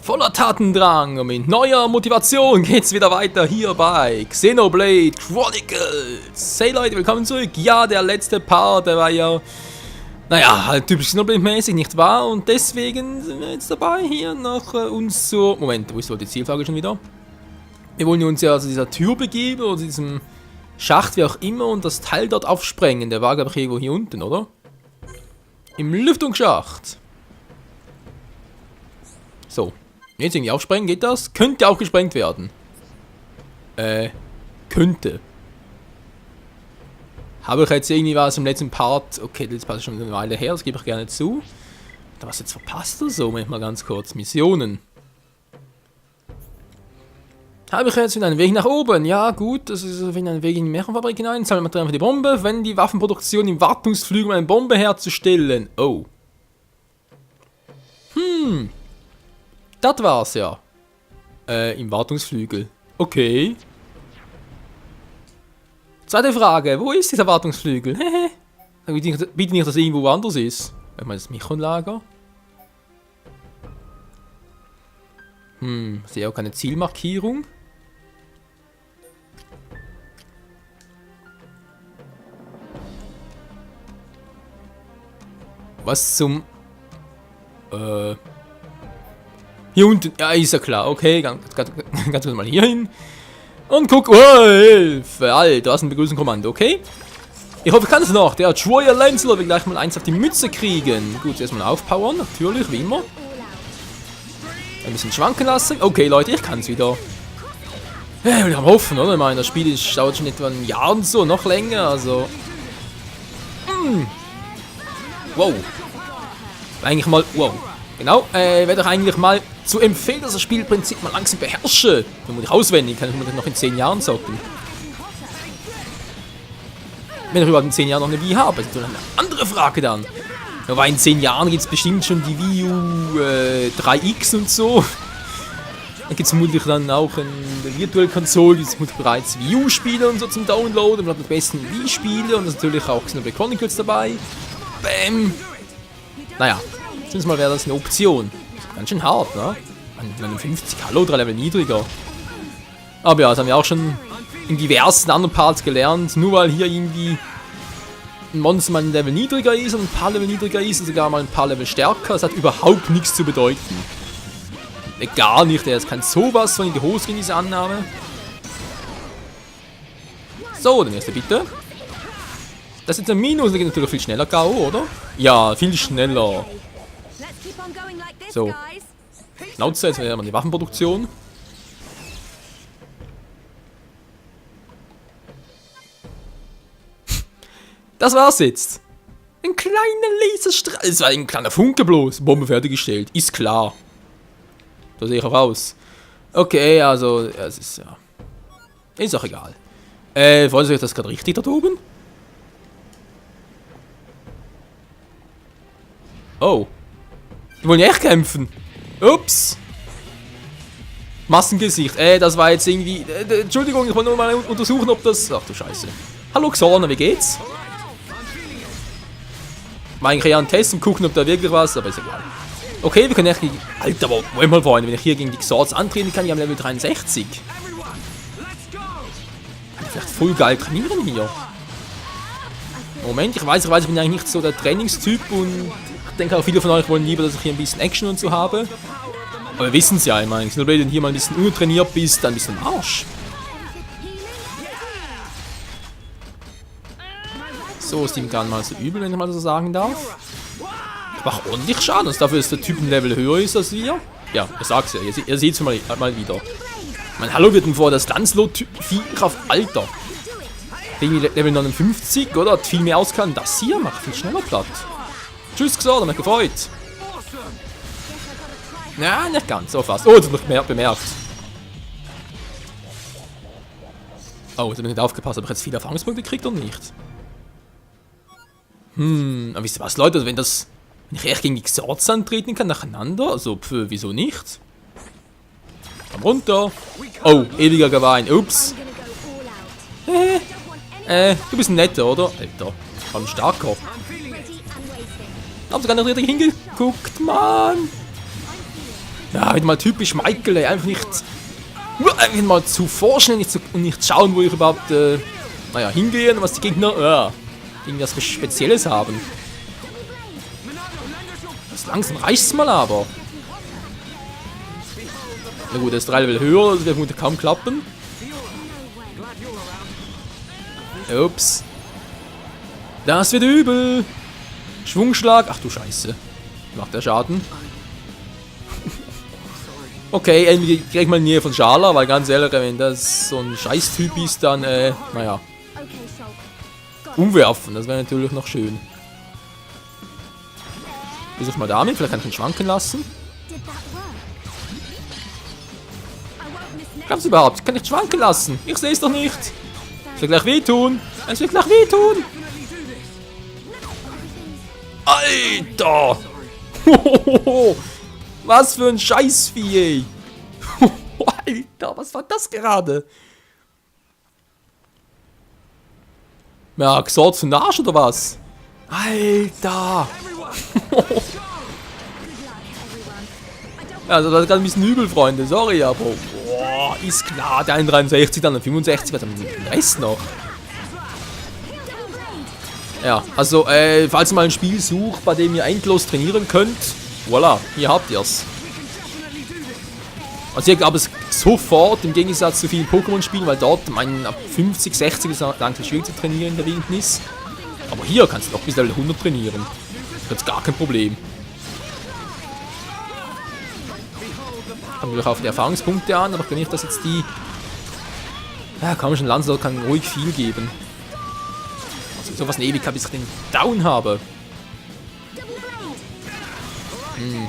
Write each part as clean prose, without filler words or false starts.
Voller Tatendrang und mit neuer Motivation geht's wieder weiter hier bei Xenoblade Chronicles. Hey Leute, willkommen zurück. Ja, der letzte Part, der war ja, naja, halt typisch Xenoblade-mäßig, nicht wahr? Und deswegen sind wir jetzt dabei, hier noch uns zur... Moment, wo ist wohl die Zielfrage schon wieder? Wir wollen uns ja zu dieser Tür begeben oder zu diesem Schacht, wie auch immer, und das Teil dort aufsprengen. Der war, glaube ich, irgendwo hier unten, oder? Im Lüftungsschacht. So. Jetzt irgendwie aufsprengen, geht das? Könnte auch gesprengt werden. Könnte. Habe ich jetzt irgendwie was im letzten Part... Okay, das passt schon eine Weile her, das gebe ich gerne zu. Da was jetzt verpasst oder so? Manchmal ganz kurz. Missionen. Habe ich jetzt wieder einen Weg nach oben? Ja, gut, das ist wieder ein Weg in die Märchenfabrik hinein. Sammeln wir einfach die Bombe, wenn die Waffenproduktion im Wartungsflügel, um eine Bombe herzustellen. Oh. Das war's ja. Im Wartungsflügel. Okay. Zweite Frage. Wo ist dieser Wartungsflügel? Hehe. Bitte nicht, dass er irgendwo anders ist. Ich meine, das Michonlager. Sehe auch keine Zielmarkierung. Was zum... Hier unten, ja, ist ja klar, okay, ganz kurz mal hier hin. Und guck, oh, Hilfe, Alter, du hast ein Begrüßungskommando, okay? Ich hoffe, ich kann es noch, der Troyer Lenzler will gleich mal eins auf die Mütze kriegen. Gut, erstmal aufpowern, natürlich, wie immer. Ein bisschen schwanken lassen. Okay, Leute, ich kann es wieder. Ja, wir haben hoffen, oder? Ich meine, das Spiel dauert schon etwa ein Jahr und so, noch länger, also... Wow. Eigentlich mal, wow. Genau, wäre doch eigentlich mal zu empfehlen, dass das Spielprinzip mal langsam beherrsche. Vermutlich auswendig, kann ich mir noch in 10 Jahren zocken. Wenn ich überhaupt in 10 Jahren noch eine Wii habe, das ist doch eine andere Frage dann. Aber in 10 Jahren gibt es bestimmt schon die Wii U 3X und so. Dann gibt es vermutlich dann auch eine Virtual Console, die vermutlich bereits Wii U-Spiele und so zum Download. Und man hat die besten Wii-Spiele und natürlich auch Xenoblade Chronicles dabei. Bäm! Naja. Zumindest mal wäre das eine Option. Ganz schön hart, ne? 59, hallo, 3 Level niedriger. Aber ja, das haben wir auch schon in diversen anderen Parts gelernt. Nur weil hier irgendwie ein Monster mal ein Level niedriger ist und ein paar Level niedriger ist und sogar mal ein paar Level stärker, das hat überhaupt nichts zu bedeuten. Gar nicht, er ist kein sowas von in die Hose in diese Annahme. So, dann erste bitte. Das ist jetzt ein Minus, der geht natürlich viel schneller K.O., oder? Ja, viel schneller. So. Schnauze, jetzt wäre mal die Waffenproduktion. Das war's jetzt. Ein kleiner Laserstrahl. Es war ein kleiner Funke bloß. Bombe fertiggestellt. Ist klar. So sehe ich auch aus. Okay, also, ja, es ist ja. Ist auch egal. Wollen Sie das gerade richtig da oben? Oh. Die wollen ja echt kämpfen. Ups. Massengesicht. Das war jetzt irgendwie... Entschuldigung, ich wollte nur mal untersuchen, ob das... Ach du Scheiße. Hallo Xorna, wie geht's? War eigentlich eher ein Test und gucken, ob da wirklich was... Aber ist egal. Okay, wir können echt gegen... Alter, wollen wir wollen, wenn ich hier gegen die Xords antreten kann, die haben Level 63. Kann ich vielleicht voll geil trainieren hier. Moment, ich weiß, ich bin eigentlich nicht so der Trainingstyp und... Ich denke auch viele von euch wollen lieber, dass ich hier ein bisschen Action und so habe. Aber wir wissen es ja, ich meine, wenn du hier mal ein bisschen untrainiert bist, dann bist du im Arsch. So, ist ihm gar nicht mal so übel, wenn ich mal so sagen darf. Ich mache ordentlich Schaden, also dafür, dass der Typ ein Level höher ist als wir. Ja, ich sag's ja, ihr seht es mal wieder. Mein Hallo wird ihm vor das Landslot-Viehkraft, Alter. Level 59, oder? Hat viel mehr auskann. Das hier macht viel schneller platt. Tschüss gesagt, hat mich gefreut. Ja, nicht ganz, so fast. Oh, das habe ich bemerkt. Oh, jetzt habe ich nicht aufgepasst. Habe ich jetzt viele Erfahrungspunkte gekriegt oder nicht? Aber wisst ihr was, Leute? Wenn ich echt gegen die Xords antreten kann, nacheinander, also, wieso nicht? Komm runter. Oh, ewiger Gewein. Ups. Du bist ein netter, oder? Alter, ein starker. Hab sogar nicht richtig hingeguckt, Mann. Ja, wieder mal typisch Michael, ey. Einfach mal zu forschen und nicht schauen, wo ich überhaupt, naja, hingehe und was die Gegner, irgendwas Spezielles haben. Das langsam reicht's mal aber. Na gut, das 3 Level höher, das wird vermutlich kaum klappen. Ups. Das wird übel. Schwungschlag. Ach du Scheiße. Macht der Schaden. Okay, irgendwie krieg ich mal Nähe von Schala, weil ganz ehrlich, wenn das so ein Scheiß-Typ ist, dann, naja. Umwerfen, das wäre natürlich noch schön. Versuch mal damit, vielleicht kann ich ihn schwanken lassen. Glaubst du überhaupt? Kann ich schwanken lassen? Ich sehe es doch nicht. Es wird gleich wehtun. Es wird gleich wehtun. Alter! Was für ein Scheißvieh, ey. Alter, was war das gerade? Ja, Xord zum Arsch oder was? Alter! Also das ist gerade ein bisschen übel, Freunde. Sorry, aber boah, ist klar. Der 61, dann der 65, was haben wir den Rest noch? Ja, also, falls ihr mal ein Spiel sucht, bei dem ihr endlos trainieren könnt, voilà, hier habt ihr's. Also hier gab es sofort, im Gegensatz zu vielen Pokémon-Spielen, weil dort, ab 50, 60 ist es langsam schwierig zu trainieren in der Wildnis. Aber hier kannst du noch bis Level 100 trainieren. Das ist gar kein Problem. Kommt natürlich auf die Erfahrungspunkte an, aber ich glaube nicht, dass jetzt die... Ja, komm schon, Lancelot kann ruhig viel geben. Also sowas eine Ewigkeit, bis ich den Down habe.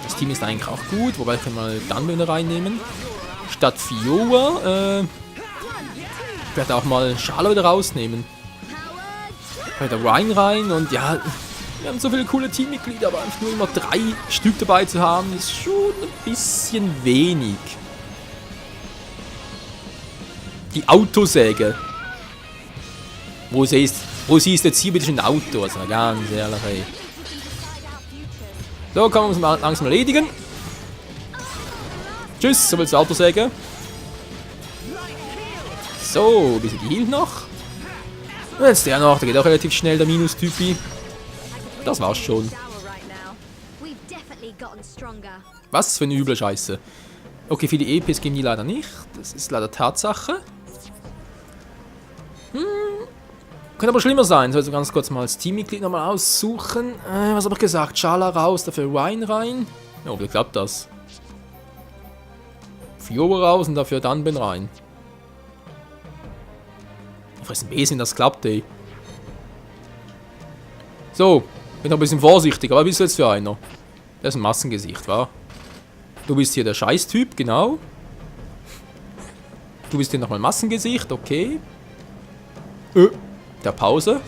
Das Team ist eigentlich auch gut, wobei ich kann mal Dunbane reinnehmen. Statt Fiora, ich werde auch mal Schala wieder rausnehmen. Bei der Ryan rein und ja, wir haben so viele coole Teammitglieder, aber einfach nur immer 3 Stück dabei zu haben, ist schon ein bisschen wenig. Die Autosäge. Wo sie ist jetzt hier wieder ein Auto, also ganz ehrlich, ey. So, kann man uns mal langsam erledigen. Tschüss, so viel zur Autosäge. So, ein bisschen die Heal noch. Und jetzt der noch, der geht auch relativ schnell, der Minus-Typi. Das war's schon. Was für eine üble Scheiße. Okay, für die EPs gehen die leider nicht. Das ist leider Tatsache. Könnte aber schlimmer sein. So, also ganz kurz mal als Teammitglied nochmal aussuchen. Was habe ich gesagt? Schala raus, dafür Ryan rein. Ja, wie klappt das? Fiora raus und dafür Dunbane rein. Ich weiß ein bisschen, das klappt, ey. So, bin noch ein bisschen vorsichtig, aber was bist du jetzt für einer? Der ist ein Massengesicht, wa? Du bist hier der Scheißtyp, genau. Du bist hier nochmal Massengesicht, okay. Der Pause.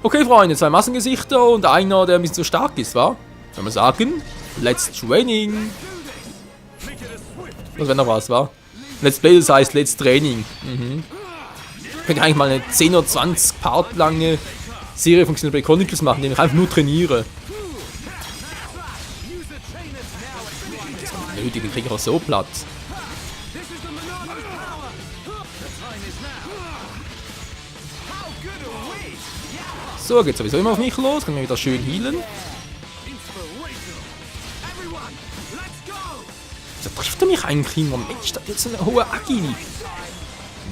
Okay, Freunde, 2 Massengesichter und einer, der ein bisschen zu stark ist, wa? Soll man sagen, Let's Training. Das wäre noch was, wa? Let's Play, das heißt Let's Training. Ich könnte eigentlich mal eine 10 oder 20 Part lange Serie von Xenoblade Chronicles machen, indem ich einfach nur trainiere. Nötig, den kriege ich auch so platt. So, geht sowieso immer auf mich los, kann mir wieder schön healen. Wieso trifft er mich eigentlich immer? Mensch, das hat jetzt eine hohe Agi.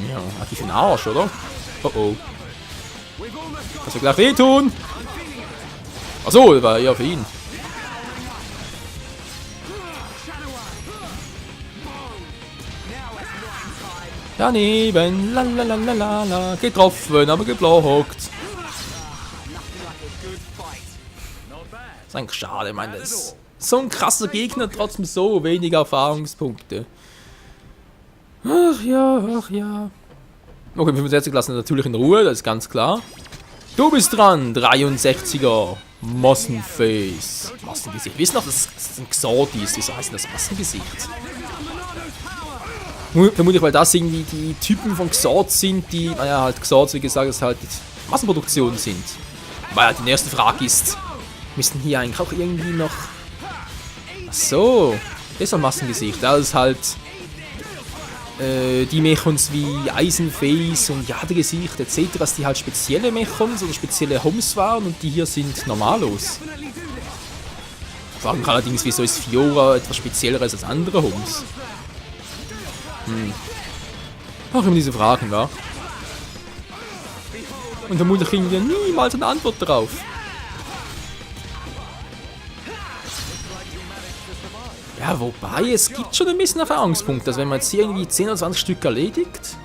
Ja, Agi für den Arsch, oder? Oh oh. Das wird gleich wehtun. Achso, das war ja für ihn. Daneben, la, getroffen, aber geblockt. Das ist eigentlich schade, ich meine, das ist so ein krasser Gegner, trotzdem so wenig Erfahrungspunkte. Ach ja, ach ja. Okay, 65 lassen wir natürlich in Ruhe, das ist ganz klar. Du bist dran, 63er. Massenface. Massengesicht. Wisst ihr noch, dass das ein Xord ist? Wieso heißt das Massengesicht? Vermutlich, weil das irgendwie die Typen von Xord sind, die, naja, halt Xords, wie gesagt, das halt Massenproduktionen sind. Weil halt die erste Frage ist, müssen hier eigentlich auch irgendwie noch So, das ist ein Massengesicht. Das ist halt die Mechons wie Eisenface und Jadegesicht etc., dass die halt spezielle Mechons oder spezielle Homs waren und die hier sind normalos. Ich frage mich allerdings, wieso ist Fiora etwas Spezielleres als andere Homs? Auch immer diese Fragen, wa? Und vermutlich kriegen wir niemals eine Antwort darauf. Ja, wobei, es gibt schon ein bisschen Erfahrungspunkte. Also wenn man jetzt hier irgendwie 10 oder 20 Stück erledigt,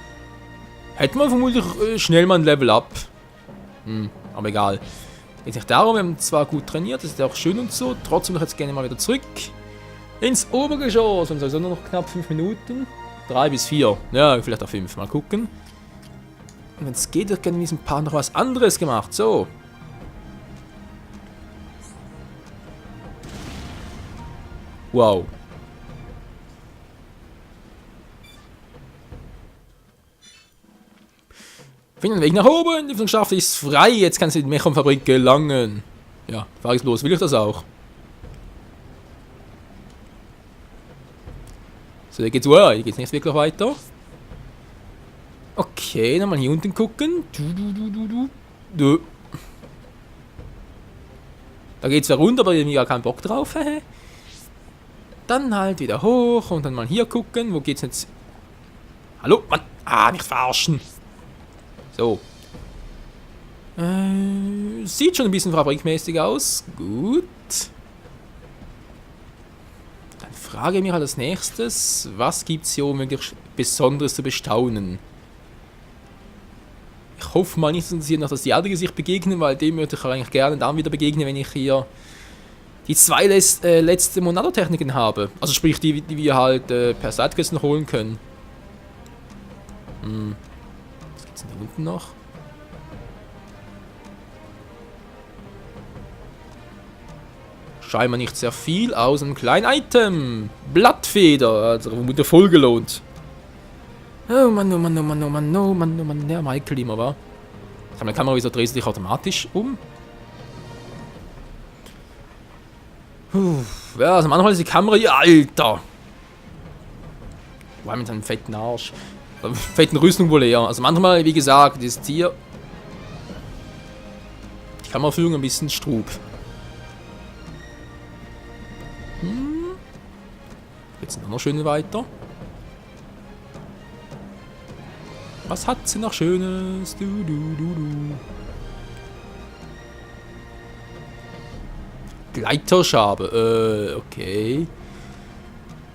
hätte man vermutlich schnell mal ein Level Up. Aber egal. Geht nicht darum, wir haben zwar gut trainiert, das ist ja auch schön und so, trotzdem noch jetzt gerne mal wieder zurück ins Obergeschoss. Und sowieso nur noch knapp 5 Minuten. 3 bis 4. Ja, vielleicht auch 5. Mal gucken. Und wenn es geht, wird gerne in diesem Part noch was anderes gemacht. So. Wow. Finden den Weg nach oben, die Öffnungsschacht ist frei, jetzt kannst du in die Mechon-Fabrik gelangen. Ja, fahr ich los, will ich das auch. So, hier geht's nicht wirklich weiter. Okay, dann mal hier unten gucken. Da geht's zwar runter, aber irgendwie gar keinen Bock drauf. Dann halt wieder hoch und dann mal hier gucken. Wo geht's jetzt? Hallo? Mann! Ah, nicht verarschen! So. Sieht schon ein bisschen fabrikmäßig aus. Gut. Dann frage ich mich halt als nächstes, was gibt's hier wirklich Besonderes zu bestaunen? Ich hoffe mal nicht, dass hier noch das Jadegesicht begegnen, weil dem würde ich eigentlich gerne dann wieder begegnen, wenn ich hier die 2 letzte Monado-Techniken habe. Also sprich, die wir halt per Sidequest noch holen können. Was gibt's denn da unten noch? Scheinbar nicht sehr viel, außer einem kleinen Item. Blattfeder, also vermutlich voll gelohnt. Oh Mann, oh Mann, oh Mann, oh Mann, oh Mann, oh Mann, der Michael immer war. Meine Kamera, wieso drehst du dich automatisch um? Ja, also manchmal ist die Kamera hier, Alter! War mit seinem fetten Arsch. Fetten Rüstung wohl eher. Also manchmal, wie gesagt, ist hier die Kameraführung ein bisschen strub. Jetzt noch schön weiter. Was hat sie noch Schönes? Gleiterschabe. Okay.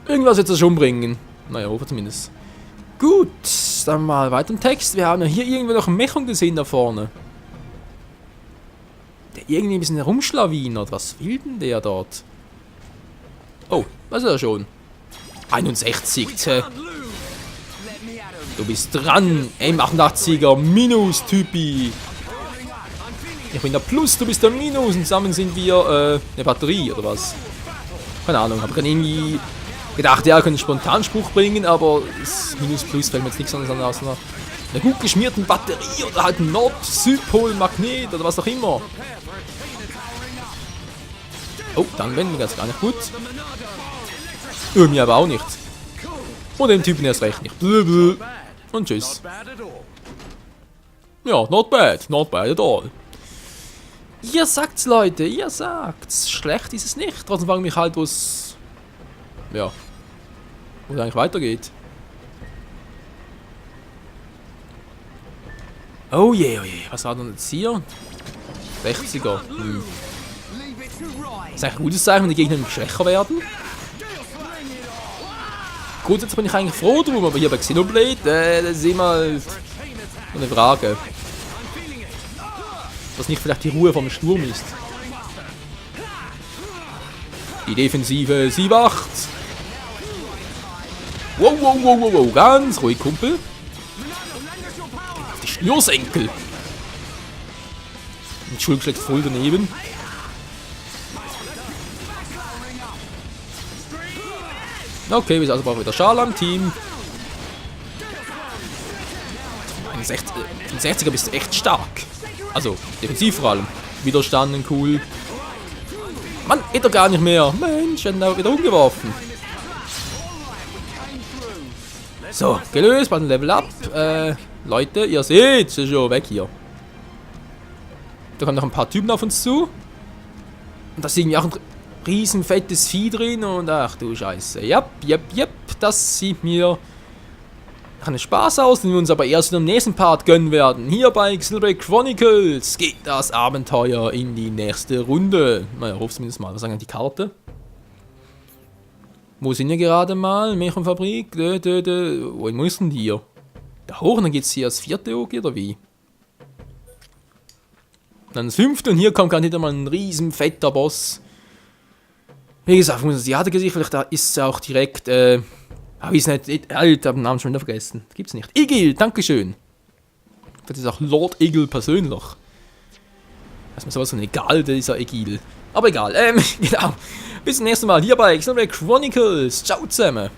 Irgendwas wird das schon bringen. Naja, hoffe zumindest. Gut, dann mal weiter im Text. Wir haben ja hier irgendwo noch einen Mechon gesehen da vorne. Der irgendwie ein bisschen herumschlawinert. Was will denn der dort? Oh, was ist er schon? 61. Du bist dran. M88er Minus Typi. Ich bin der Plus, du bist der Minus. Und zusammen sind wir eine Batterie oder was? Keine Ahnung. Habe gerade irgendwie gedacht, ja, ich könnte einen Spontanspruch bringen, aber das Minus Plus fällt mir jetzt nichts anderes an als einer gut geschmierten Batterie oder halt ein Nord-Südpol-Magnet oder was auch immer. Oh, dann wenden wir das gar nicht gut. Mir aber auch nicht. Und dem Typen erst recht nicht. Und tschüss. Ja, not bad at all. Ihr sagt's, Leute, ihr sagt's. Schlecht ist es nicht. Trotzdem frage ich mich halt, wo es eigentlich weitergeht. Oh je, was war denn jetzt hier? 60er. Das ist eigentlich ein gutes Zeichen, wenn die Gegner schwächer werden. Grundsätzlich bin ich eigentlich froh drum, aber hier bei Xenoblade, das ist immer eine Frage. Was nicht vielleicht die Ruhe vom Sturm ist. Die Defensive, sie wacht. Wow, ganz ruhig, Kumpel. Die Schnürsenkel. Und Schulk schlägt voll daneben. Okay, wir sind also brauchen wieder Schal am Team. Ein 60er bist du echt stark. Also, defensiv vor allem. Widerstanden, cool. Mann, geht doch gar nicht mehr. Mensch, hat ihn auch wieder umgeworfen. So, gelöst, bald ein Level Up. Leute, ihr seht, ist schon weg hier. Da kommen noch ein paar Typen auf uns zu. Und da ist irgendwie auch ein riesen fettes Vieh drin. Und ach du Scheiße. Jep, das sieht mir keinen Spaß aus, den wir uns aber erst im nächsten Part gönnen werden. Hier bei Xenoblade Chronicles geht das Abenteuer in die nächste Runde. Naja, hoffe zumindest mal. Was sagen die Karte? Wo sind wir gerade mal? Märchenfabrik? Wohin müssen die hier? Da hoch und dann geht's hier als 4. okay, oder wie? Dann das 5. und hier kommt gerade wieder mal ein riesen fetter Boss. Wie gesagt, muss das Gesicht, vielleicht da ist es auch direkt, ich weiß nicht, ich habe den Namen schon wieder vergessen. Das gibt's nicht. Igil, dankeschön. Das ist auch Lord Igil persönlich. Das ist mir sowas von egal, dieser Igil. Aber egal, genau. Bis zum nächsten Mal hier bei Xenoblade Chronicles. Ciao zusammen.